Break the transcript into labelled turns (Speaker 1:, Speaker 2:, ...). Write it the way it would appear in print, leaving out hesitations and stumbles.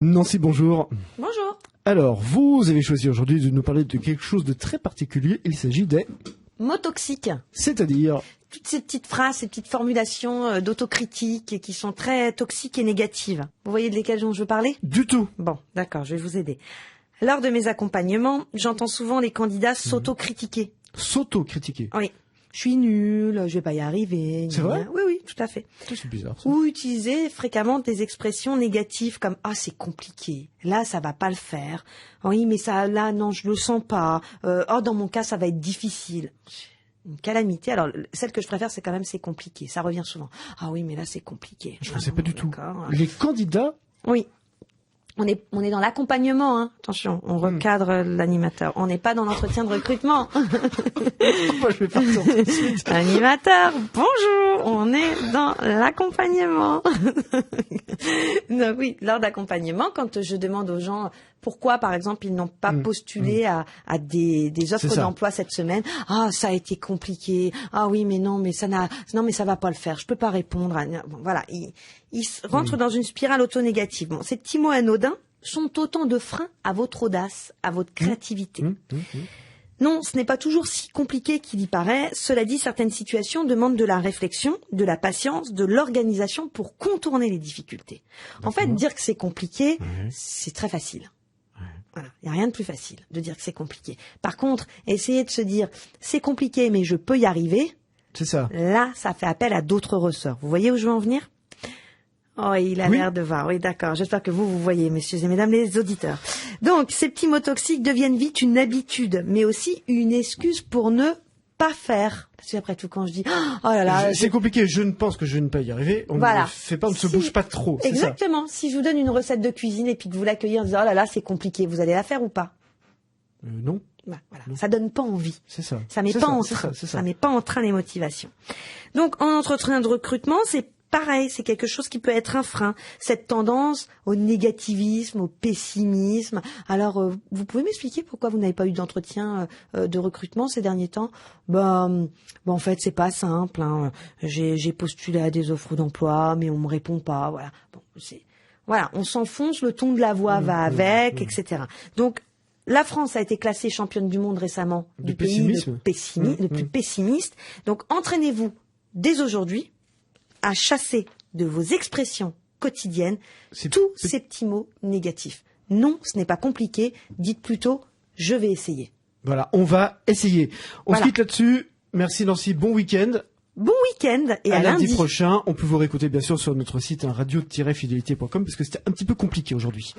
Speaker 1: Nancy, bonjour.
Speaker 2: Bonjour.
Speaker 1: Alors, vous avez choisi aujourd'hui de nous parler de quelque chose de très particulier. Il s'agit des
Speaker 2: Mots toxiques.
Speaker 1: C'est-à-dire
Speaker 2: Toutes ces petites phrases, ces petites formulations d'autocritique qui sont très toxiques et négatives. Vous voyez de lesquelles dont je veux parler?
Speaker 1: du tout.
Speaker 2: Bon, d'accord, je vais vous aider. Lors de mes accompagnements, j'entends souvent les candidats s'autocritiquer.
Speaker 1: S'auto-critiquer.
Speaker 2: Oui. Je suis nulle, je vais pas y arriver.
Speaker 1: C'est vrai?
Speaker 2: Oui, oui, tout à fait.
Speaker 1: C'est bizarre, ça.
Speaker 2: Ou utiliser fréquemment des expressions négatives comme « Ah, c'est compliqué. Là, ça va pas le faire. Oui, mais ça, là, non, je le sens pas. Oh, dans mon cas, ça va être difficile. » Une calamité. Alors, celle que je préfère, c'est quand même « c'est compliqué ». Ça revient souvent. « Ah oui, mais là, c'est compliqué. »
Speaker 1: Je ne sais pas du tout.
Speaker 2: D'accord.
Speaker 1: Les candidats,
Speaker 2: Oui. On est dans l'accompagnement, hein. Attention, on recadre l'animateur. On n'est pas dans l'entretien de recrutement.
Speaker 1: moi je vais partir tout de suite.
Speaker 2: Animateur, bonjour. On est dans l'accompagnement. Donc oui, lors d'accompagnement, quand je demande aux gens pourquoi, par exemple, ils n'ont pas postulé à des offres d'emploi cette semaine. Ah, ça a été compliqué. Ah oui, mais non, mais ça va pas le faire. Je peux pas répondre. Bon, voilà. Ils rentrent dans une spirale auto-négative. Bon, ces petits mots anodins sont autant de freins à votre audace, à votre créativité. Non, ce n'est pas toujours si compliqué qu'il y paraît. Cela dit, certaines situations demandent de la réflexion, de la patience, de l'organisation pour contourner les difficultés. En fait, dire que c'est compliqué, c'est très facile. Voilà, il n'y a rien de plus facile de dire que c'est compliqué. Par contre, essayer de se dire c'est compliqué mais je peux y arriver,
Speaker 1: C'est ça.
Speaker 2: là, ça fait appel à d'autres ressorts. Vous voyez où je veux en venir? Oh, il a l'air de voir. Oui, d'accord. J'espère que vous voyez, messieurs et mesdames les auditeurs. Donc, ces petits mots toxiques deviennent vite une habitude, mais aussi une excuse pour ne pas faire. Parce qu'après tout, quand je dis oh là là,
Speaker 1: C'est compliqué, je ne pense que je ne peux pas y arriver. On
Speaker 2: Voilà.
Speaker 1: ne fait pas, on ne se bouge pas trop. C'est ça.
Speaker 2: Exactement. Si je vous donne une recette de cuisine et puis que vous l'accueillez en disant oh là là, c'est compliqué, vous allez la faire ou pas?
Speaker 1: Non,
Speaker 2: Voilà. Ça donne pas envie.
Speaker 1: c'est ça.
Speaker 2: Ça met
Speaker 1: C'est
Speaker 2: pas
Speaker 1: ça,
Speaker 2: en
Speaker 1: c'est
Speaker 2: train.
Speaker 1: ça, c'est ça.
Speaker 2: Ça met pas en train les motivations. Donc, en entretien de recrutement, c'est pareil. C'est quelque chose qui peut être un frein. Cette tendance au négativisme, au pessimisme. Alors, vous pouvez m'expliquer pourquoi vous n'avez pas eu d'entretien de recrutement ces derniers temps? En fait, c'est pas simple. Hein. J'ai postulé à des offres d'emploi, mais on me répond pas. Voilà. Bon, voilà. On s'enfonce, le ton de la voix va avec, etc. Donc, la France a été classée championne du monde récemment du pays le plus pessimiste. Donc, entraînez-vous dès aujourd'hui à chasser de vos expressions quotidiennes tous ces petits mots négatifs. Non, ce n'est pas compliqué. Dites plutôt « je vais essayer ».
Speaker 1: Voilà, on va essayer. On se quitte là-dessus. Merci Nancy, bon week-end.
Speaker 2: Bon week-end et à
Speaker 1: lundi prochain. On peut vous réécouter bien sûr sur notre site radio-fidélité.com parce que c'était un petit peu compliqué aujourd'hui.